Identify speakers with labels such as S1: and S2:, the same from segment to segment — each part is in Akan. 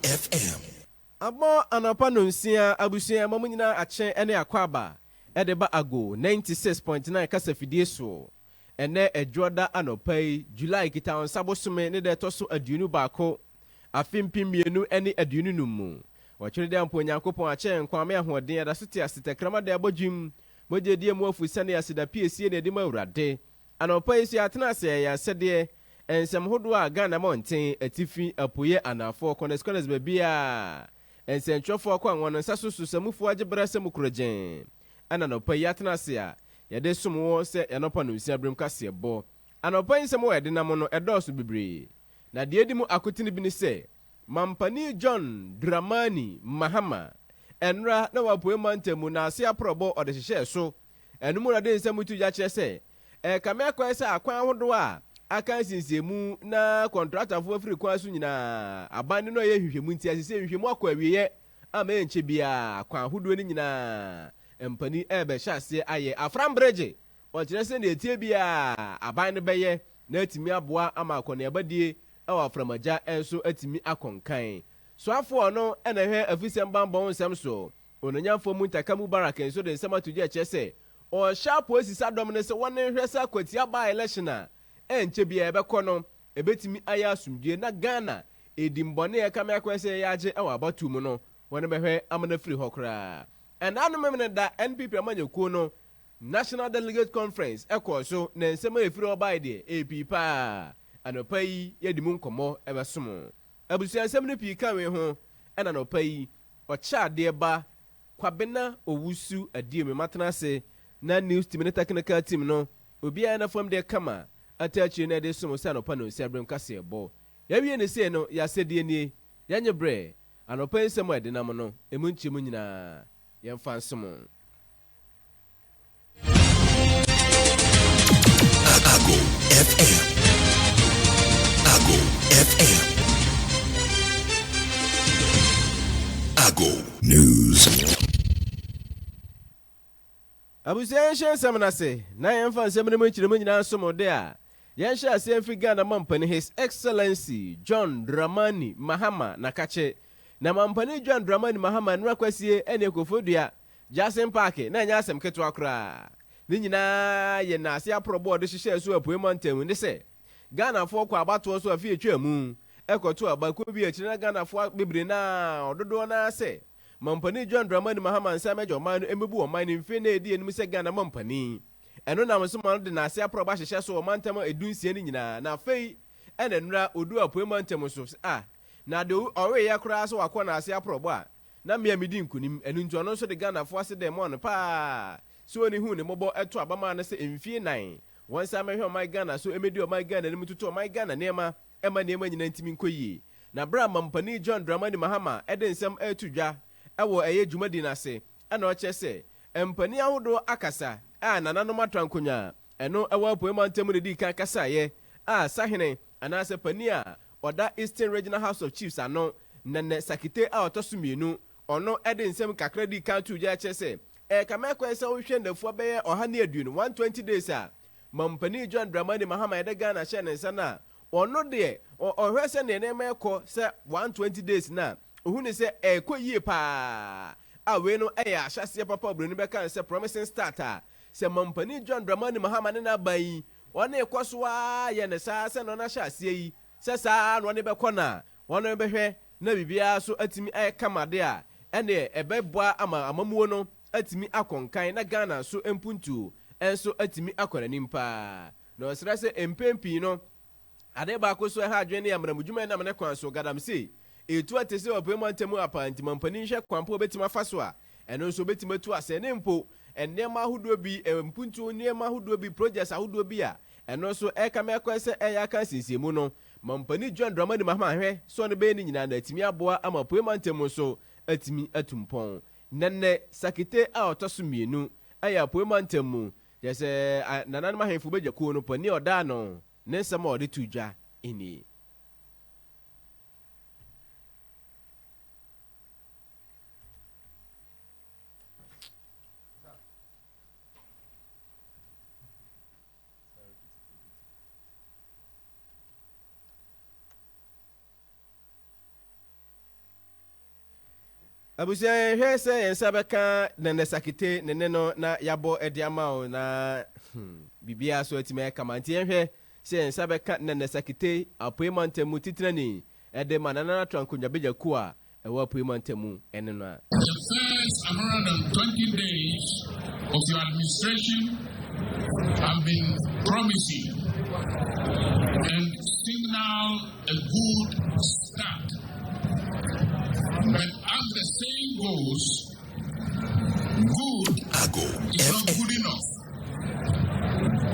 S1: FM.
S2: Abo anapa no nsia abusia mamu nyina ache ene akwaba edeba Agoo 96.9 kasafidie so ene edwoda anopai July kita onsabosome ne de toso aduonu baako afimpim mienu ene aduonu numu wachire de ampo Nyankopon ache nkwame ahoden ada sete asitekrama de abodwim mogedie mu afusa ne asida piesie ne de ma urade anopai si atena se ya sede ensem hodo a Ghana monten atifi apoye anafo koneskones bebia ensentwofo kwa nwono nsasoso samufu agebra samukrogen ana no pa yatena se a yede somwo se yanopa no nsia brem kase bo anopa nsem wo yede nam no edoso bibre na de edimu akotini bi ni se Mampani John Dramani Mahama enra na wapoe mantemu na ase aprobo ode hyehyɛ so enum na de nsem tu ya kire se kame akwa se akwan hodo a aka sinsiemu na contractor fo afiri kwa so nyina abande no ye hwehwemu nti asese hwehwemu akwa awiye ama enche bia kwa hodo ni nyina empani ebe hyase aye afram bridge o kire se na etie bia abande beye na atimi aboa ama akone abadie ewa aframaja enso atimi akonkan so afo no ena hwe afisem bambon nsem so ononyamfo mu ntakamu baraka enso de nsem atoje a kire se o sharp osisa dom ne se wone hwe sa kwatia ba election a enche bia ebekọ no ebetimi aya asumdue na Ghana edimbone e kama akwese ya age ewa abatum no wone behwe amana free hokra enanu memne da NPP amanyakuo no National Delegate Conference ekọ so na nsema efiri obai de epipa anopai yedimu nkomo ebesom abusia nsem ne pi kan we ho ena nopai ocha de ba Kwabena Owusu Aduomi matena na news team ne technical team no obia na fam de kama atachi na de somo sa no pa no nsia brem kase bo ya wie ne se no ya sede nie ya nye bre anopa nsem ade nam no emu nchemu nyina ya mfa nsomo
S1: Agoo FM. Agoo FM. Agoo News.
S2: abusia nshe nsem na se na ya mfa nsem ne mu nchiremu nyina nsomo de a yɛnhyɛ ase mfi Ghana mampani His Excellency John Dramani Mahama nakache na mampani John Dramani Mahama nura kwasie ene ekofodua Jason Park na nya asem keto akra ni nyina ye na ase aprobo de hyehyɛ so apoe mantam ne se Ghana fo kwa abato so afie atwamu ekoto abako bi akire na Ghana fo bebre na ododo na se mampani John Dramani Mahama nsa mejo man emebu o man mfe na edi enim se Ghana mampani eno na msoma de na ase aproba hyehyɛ so mantam edunsie ni nyina na afei ene nura odu apoe mantam so na de owe ya kura so wakɔ na ase aprobo a na mmea medi nkunim enu ntu ono so de Ghana fo ase de mo no pa so ni hu ne mobo eto abama na se emfie 9 wonsa mehwe o my Ghana so emedi o my Ghana ni mututu o my Ghana nema nema nyina ntimi nkoyi na bra mampani John Dramani Mahama ede nsem etudwa ewo eye dwumadi na se ana o kyese empani ahodo akasa nananom atrankonya eno ewo apoe mantam ne di kan kasa ye sahene anase pani a oda Eastern Regional House of Chiefs ano nene sakite otosumienu ono ede nsem kakra di kan tuja kyese kama kwese wo hwe ndafo beye oha ne aduonu 120 days mampani John Dramani Mahama ede Ghana hye ne nsa na ono de ohwe se ne nema ekọ se 120 days na ohune se ekoyie pa we no eya ahyase papa obru ni beka se promising starter se mampani John Dramani Mahama ne na ban one ekoso a ye ne sa se no na hyase yi se sa no ne bekọ na wono behwe na bibia so atimi kamade a ene ebeboa amamuo no atimi akonkan na Ghana so empuntu enso atimi akoranim pa na osra se empempi no ade ba ko so ha adwene ya mramudwuma na mane kwan so gadam se etu atese opo mantamu apanti mampani hwe kwampo betima faso a eno so betima tu ase ne mpo enema ahodo bi empuntu enema ahodo bi projects ahodo bi a eno so kama ekwese ya kan sinsiemu no mampani John Dramani Mahama hwe so ne be ni nyina na atimi aboa ama po mantamu so atimi atumpon nenne sakite a otosumienu aya po mantamu yese nananma henfu bejakuo no pani oda no ne nsema ode tudwa ini Abusia hwe se ensabeka nene sakite nene no na yabo ediama o na bibia so atime kamanti hwe se ensabeka nene sakite apoimantemu titrani ede manana trankunya beja kuwa ewa apoimantemu ene no a.
S3: The first 120 days of your administration have been promising and signal a good start. But as the saying goes, good
S1: Agoo
S3: is not
S1: FM.
S3: good enough.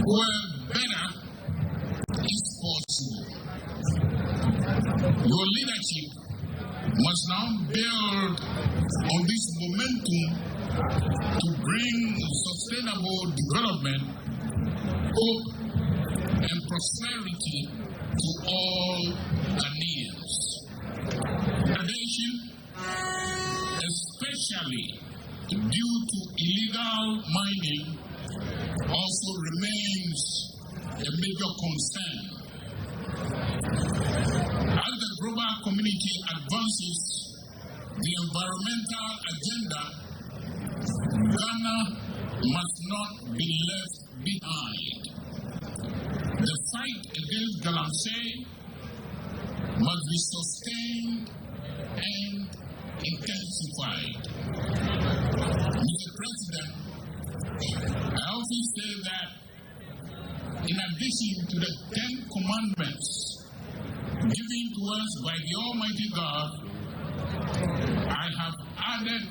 S3: Well, better is possible. Your leadership must now build on this momentum to bring sustainable development, hope, and prosperity to all Ghanaians. The nation, especially due to illegal mining, also remains a major concern. As the global community advances the environmental agenda, Ghana must not be left behind. The fight against galamsey must be sustained and intensified. Mr. President, I often say that in addition to the 10 commandments given to us by the Almighty God, I have added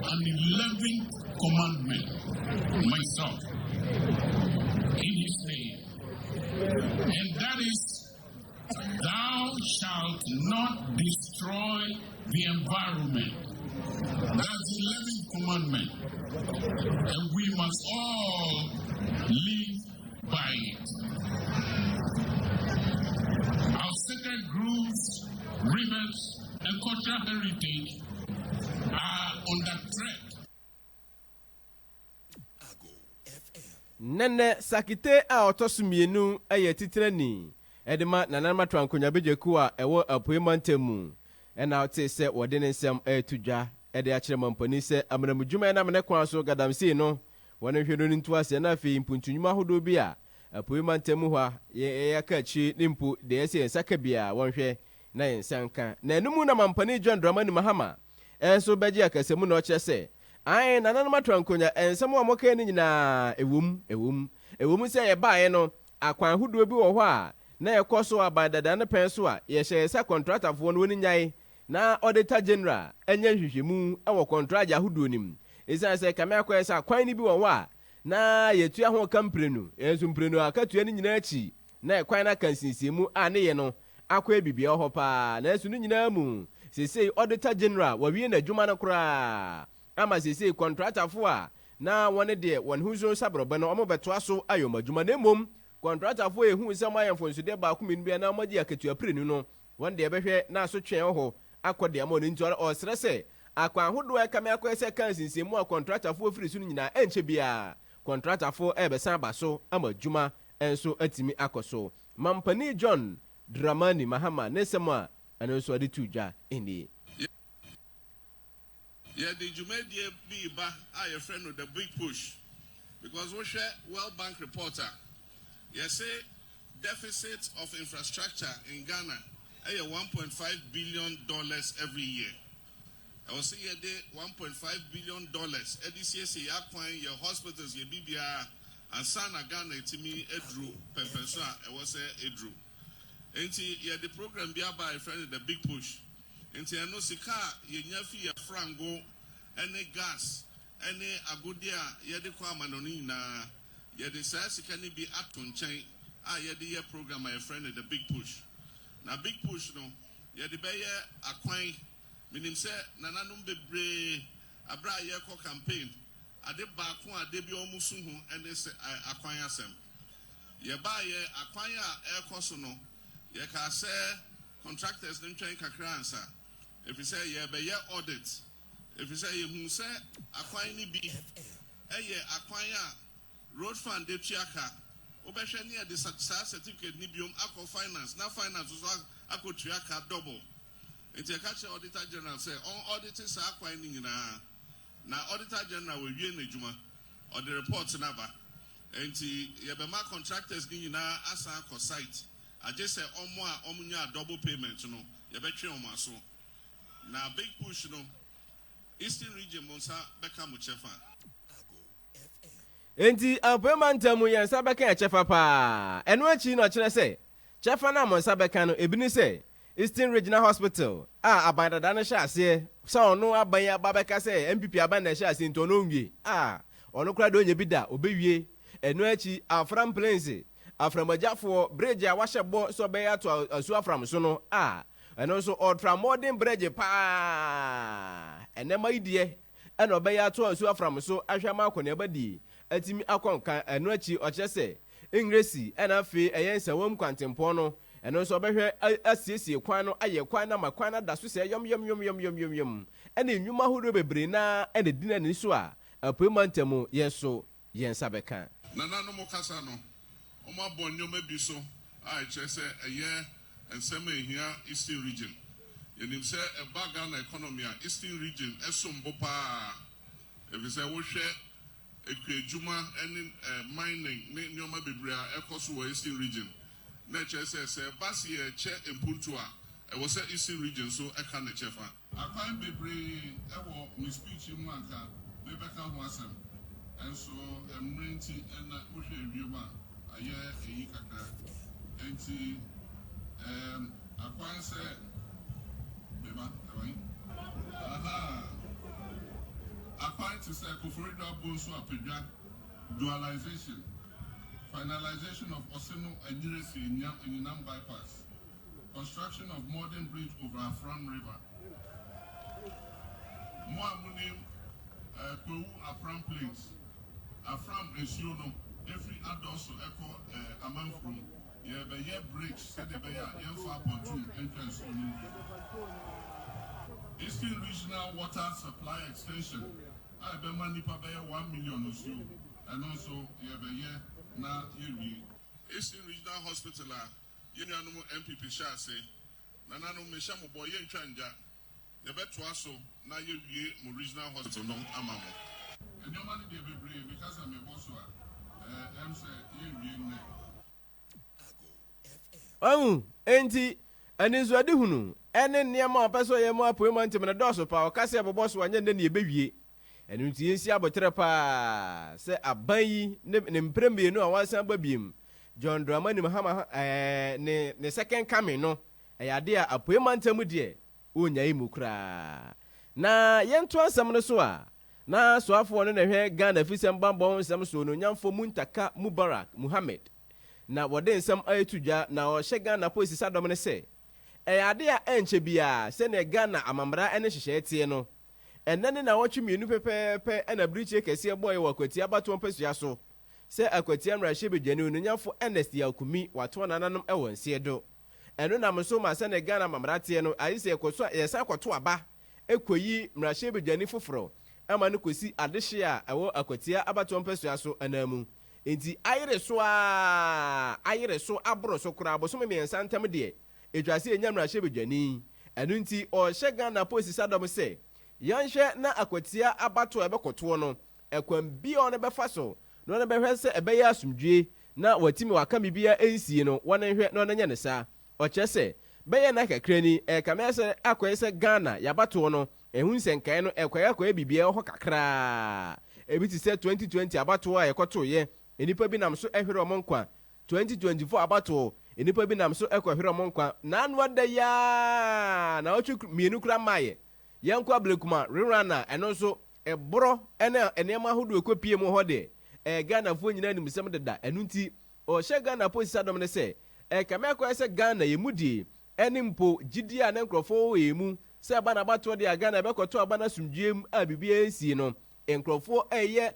S3: an 11th commandment myself in His name, and that is, thou shalt not destroy the environment. That's the 11th commandment, and we must all live by it. Our sacred groves, rivers, and cultural heritage are under threat.
S1: Agoo FM.
S2: Nene sakite a otosumienu aye titrani edema nanama twankonya bejeku a ewo apoimantemu ena ote se wode ne nsem etudwa ede a kire mampani se amramudwuma na mene kwan so gadamsi no wone hwedo ntu ase na afi mpuntunwuma hodo bi a apoimantemu ho ye akachi nimpu de ese ensaka bia wonhwe na yensanka na enumu na mampani John Dramani Mahama enso beje akasemu na oche se ai nananama twankonya ensem wa moka ni nyina ewum se ye baaye no akwan hodo bi wo ho a na yekoso abadada ne pen so a ye hye contractor fo no woni nyai na auditor general enya hwehwemu ewo contract ahodo nim esan se kame akwa se akwan ni bi wo ho a na yetua ho kamprenu enso mprenu akatua ni nyina achi na ekwan na kansinsimu a ne ye no akwa bibia ho pa na esu ni nyina mu sesei auditor general wawie na dwuma no kura ama sesei contractor fo a na wone de won huzo sabrobe no omobeto aso ayomadwuma na mom contractor fo ehu se mayamfo nsude ba kumenu bia na maji akatua prenu no won de behwe na aso twen ho akode ama no ntiora o srese akwan hodo e kame akwa se kansinsimu a contractor fo firi su nyina enche bia contractor fo ebesan baso amadwuma enso atimi akoso mampani John Dramani Mahama nesema anonso ade tudwa eni
S4: yeah the Jumedie be ba a your friend with the big push because we share World Bank reporter say deficit of infrastructure in Ghana $1.5 billion every year. I will say $1.5 billion. EDCS acquiring your hospitals, your BBR, and Sana Ghana to me Edru Pepenswa. I was say Edru. And the program be by a friend the big push. And I know Sika, ye nyafi ya frango, any gas, any agodia, yedi kwa manonina, yedi Sika ni be aton chain. Yedi ye program my friend the big push. Now big push no, yedi be ye acquire. Minim se nananum bebre abra ye ko campaign ade baako ade bi omusu hu ene se akwan asem ye ba ye akwan a ekoso no ye ka se contractors dem twen kakra ansa if you say ye be ye audit if you say ye hu se akwan ni bi eye akwan a road fund de tuaka obehwe ne de certificate ni biom akọ finance na finance so akọ tuaka double. It's a catch auditor general say on auditors are finding na auditor general will be in the Juma or the reports number. And the contractors in as a site. I just say omunya double payment, you know. You bet you on my so. Now big push, you know. Eastern region Monsa Beka Muchefa.
S2: Enti apemanta mu yansa beka chefa pa. Eno achi no kire say. Chefa na Monsa beka no ebini say. Eastern Regional Hospital. Abanda dana sha ase. So no abanya babeka say MPP abanda sha ase nto no nwie. Ono kura do nya bi da obewie. Eno achi afram plains. Aframajafo bridge a wahye so be ya to asu afram so no. Eno so ultra modern bridge pa. Enema idie. Eno be ya to asu afram so ahwama akone badi. Atimi akonka eno achi ochese. Ingresi ena fe eyensa wom kwantempo no. Eno so behwe asiesie kwan no aye kwan na makwan na da so se yom. Ena enwuma hodo bebre na ena dina ni so a apemantemu yeso yensa beka.
S4: Nana no mokasa no. Oma bonyo mebi so I say a year and semi here Eastern region. You say a bagan economy Eastern region esumbo pa. If you say we share Juma and mining nyoma bibria ekoso Eastern region. Nature says basi che impuntua. I was Eastern region so I can't chefa. I find bibri ewo mi speech in manka mebeka wasam. And so I'm renting and ushe viewman. Aye kaka. Enti akwan se beba akwan to say Koforido Bonso apedwa dualization finalization of Osino and Niresi in Nam bypass construction of modern bridge over Afram River Moamunim Kwahu Afram Plains Afram Esiono every adult so echo a man from yeah bridge said the bear far pontoon entrance on Eastern Regional Water Supply Extension I be money per 1 million or so and also na Eastern Regional Hospital you know MPP shall say Nanano Meshamo boy yen chanja the better so na you regional hospital no amamo and your money they be brave because I'm a boss I'm saying
S2: enti anizo ade hunu ene niam apeso ye mo appointment me doso pa o kase bobo so anya ne ebewie enu nti yensi abotre pa se aban yi ne mprembe no awansan babiem John Dramani Mahama ne second coming no ade a appointment mu de onya imu kra na yento asam no so a na so afo no na hwe Ghana fisem bambon nsam so no nyamfo Muntaka Mubarak Muhammad na wode nsam ayetudwa na o hye Ghana police sadom ne se ade a enche bia se ne Ghana amamra ene hyehye tie no enane na wotwe mienu pepepe ena briche kese boy wakwati abato mpasua so se akwati amra hye bedwane no nyamfo Ernest Yakumi wato nananom ewo nsie do eno na mso ma se ne Ghana amamra tie no ayi se ekoso yesa kwato aba ekoyi mra hye bedwane foforo ama no kosi adehye a ewo akwati abato mpasua so anamu enti ayire so abro so kura aboso me mensa ntam de edwase enyamra hye bedwani enu nti o hye Ghana police sadom se yanhwe na akwatia abato ebekoto no ekwam bi on befa so no na behwe se ebeya asumdwe na watimi waka bibia ensie no wona hwe no nya ne sa o chese beye na kakra ni kamese akwese Ghana yabato no ehun senkan no ekwa bibia ho kakra ebiti se 2020 abato a ekoto ye enipa bi nam so ehwere omonkwa 2024 abato enipa bi nam so ekohwere omonkwa na anu adaya na ochu mienu kra maye yanko ablekuma rerana eno so ebro ene enema hodo ekopie mu hode Ghana fo nyina nim sem deda enu nti o hye Ghana police adom ne se kame akwa se Ghana yemudi ene mpo gidi a na nkrofo yemu se aba na bato de Ghana bekoto aba na sumdwem a bibia ensi no nkrofo eye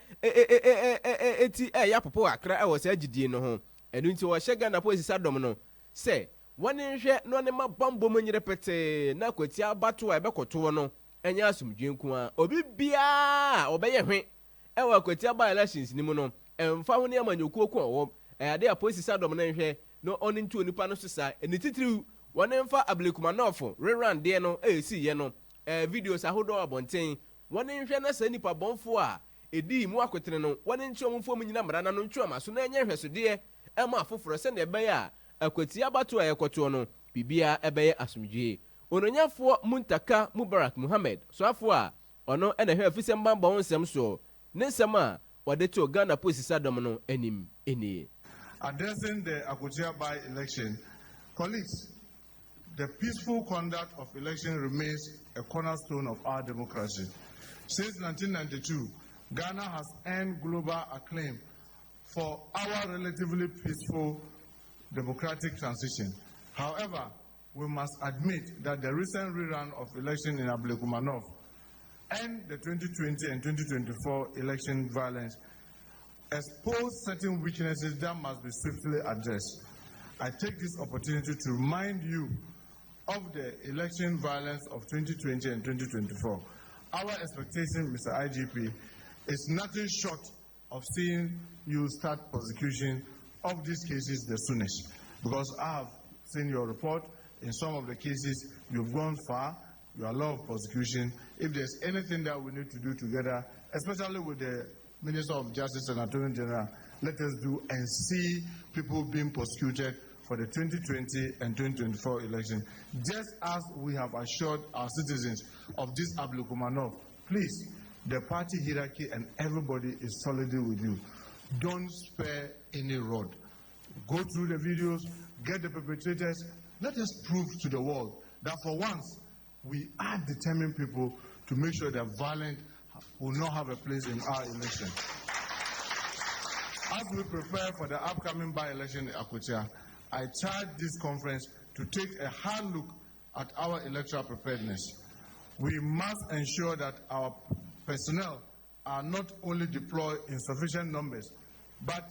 S2: eti ya popo akra wo se gidi no ho enu nti o hye Ghana police adom no se wone hwe no ne mabambo manyire pete na kwati abato a bekoto no enya asumdwenku a obi bia obeye hwe ewa kwati aba elections ni mu no emfa ho ne amanyoku oku owo ade a police sadom na hwe no oni ntu onipa no sesa eni titiri one mfa Ablekumanofo rerun de no esi ye no videos ahodo abonten one nhwe na sa nipa bonfo a edi mu akotere no one nchi omfo mu nyina mara na no ntwa maso na enye hwesode ema afoforo se na ebe ya akwati abato ayekoto no bibia ebe asumdwe ononyafo Muntaka Mubarak Muhammad so afo a ono ena hwe afisem bamba onsem so ne nsem a wade to Ghana Police Sadom no anim eni.
S5: Addressing the Okyeadeba election, colleagues, the peaceful conduct of election remains a cornerstone of our democracy. Since 1992, Ghana has earned global acclaim for our relatively peaceful democratic transition. However, we must admit that the recent rerun of election in Ablekumanov and the 2020 and 2024 election violence expose certain weaknesses that must be swiftly addressed. I take this opportunity to remind you of the election violence of 2020 and 2024. Our expectation, Mr. IGP, is nothing short of seeing you start prosecution of these cases the soonest, because I have seen your report. In some of the cases, you've gone far. You allow prosecution. If there's anything that we need to do together, especially with the Minister of Justice and Attorney General, let us do and see people being prosecuted for the 2020 and 2024 election, just as we have assured our citizens of this Ablekumanov. Please, the party hierarchy and everybody is solidly with you. Don't spare any rod. Go through the videos, get the perpetrators. Let us prove to the world that for once we are determined people to make sure that violence will not have a place in our election. As we prepare for the upcoming by-election in Okyeadeba, I charge this conference to take a hard look at our electoral preparedness. We must ensure that our personnel are not only deployed in sufficient numbers, but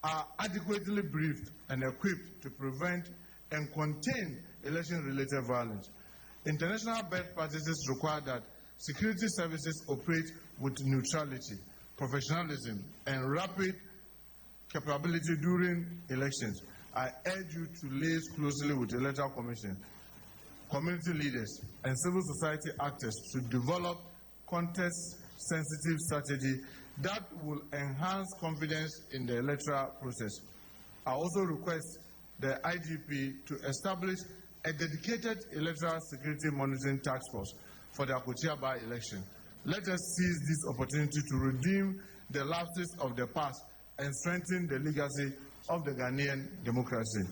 S5: are adequately briefed and equipped to prevent and contain election-related violence. International best practices require that security services operate with neutrality, professionalism, and rapid capability during elections. I urge you to liaise closely with the Electoral Commission, community leaders, and civil society actors to develop context-sensitive strategy that will enhance confidence in the electoral process. I also request the IGP to establish a dedicated electoral security monitoring task force for the Okyeadeba election. Let us seize this opportunity to redeem the lapses of the past and strengthen the legacy of the Ghanaian democracy.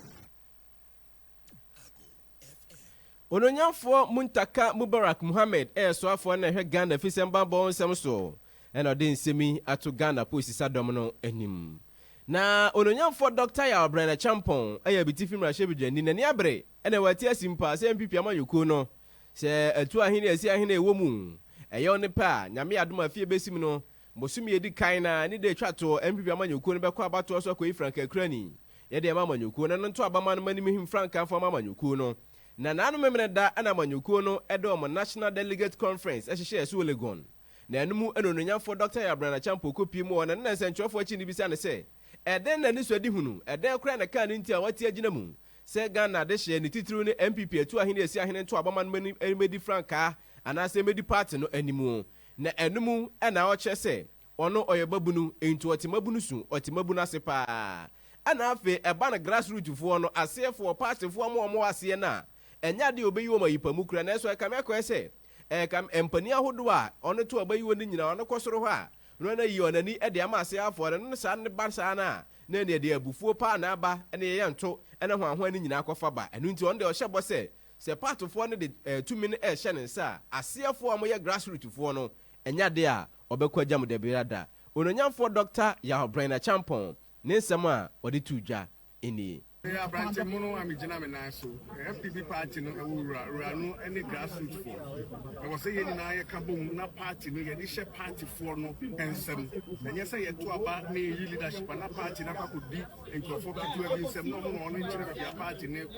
S2: Ononyafo Muntaka Mubarak Muhammad so afo na hwe Ghana fisemba bon sem so and odin semi ato Ghana Police Sadom no anim. Na ononyafo Dr. Yabrana Champon bitifi mrahye bidwani na ni abre ena wati asimpa se MPP amayoko no se atu ahene asi ahene ewo mu eyo ne pa nyame adom afie besim no mbosumi edi kan na ni de twato MPP amanyoko no bekọ abato so akọ Frank Akrani ye de amanyoko no nto abama no manim him Frank afọ amanyoko no na nanu memene da ana amanyoko no edo mo National Delegate Conference ehye so Legon na enum enononyafo Dr. Yabrana Champo kopi mu na nsenchofo achi ni bisa ne se eden na ni so di hunu eden kra na kan nti a wati agina mu se Ghana de hye ni titru ne MPP atu ahene asi ahene nto abama no manim emedi Franka ana se medi party no animu na enum na o chese ono oyebabunu enti otimabunu su otimabunu asepa ana afe eba na grassroots fo no asefo party fo mo ase na enya de obeyi wo mayipamu kura na so ekameko ese ekam empani ahodo a ono to obeyi wo ni nyina ono kosoro ho a no na yi onani e de amase afo no sa ne barsa na ne de abufuo pa na aba ene ye nto ene ho aho ani nyina akofa ba enu nti on de o hyebo se part fo no de 2 minutes e hye ne nsa asefo mo ye grassroots fo no enya de a obekwa jam de birada ononyamfo Dr. Yabrana Champon ne nsem a ode tudwa eni
S6: Yeah, branch mono am jina me na so. FPP party no ewura no any grassroots for. I was say yeni na ye kabom na party no ye di she party for no ensem. Enye say ye to aba na ye leadership na party na kwakodi enkrofo ka to ebi ensem no no no chire ya party ne ko.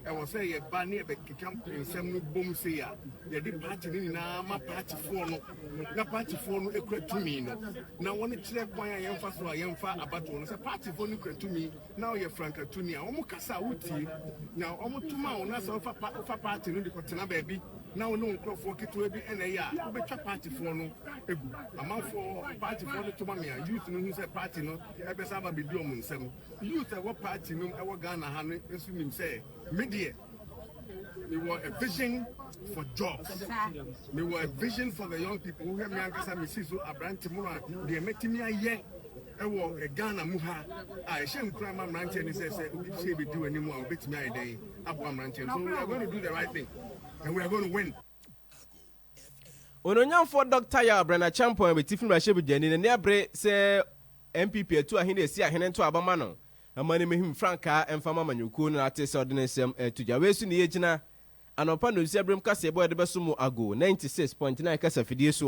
S6: I was say ye ba na ye be kikam ensem no bom say ya. Ye di party ni na ma party for no. Na party for no ekura tumi no. Na woni chire kwan ya yemfa so a yemfa abato no say party for no ekura tumi. Now ye Frank Atuni omo kasa wuti na omo tuma ona so fa party no de kotena baabi na ono nkrofo keto bi ena ya obetwa party fo no egu amanfo party fo no tuma me youth no hu say party no ebe sa ba be di omo nsem youth e party no e Ghana ha no esu nim say media we want a vision for jobs. We want a vision for the young people who have me ankasa me see so abranti mu a de metimi aye ewo Ghana mu ha a shem kura ma mranche ni say obi say be do animu a obetimi aye den abo mranche. So we are going to do the right thing and we are going to win.
S2: Ononyamfo Dr. Ya Brana Champion be tifin rahye be jani ne abre say MPP atu ahene esi ahene nto abama no amane mehim franka emfama manyuku na ate se odene sem tuja wesu ne yegina anopa no si abrem kase boy de beso mu Agoo 96.9 kasa fidie so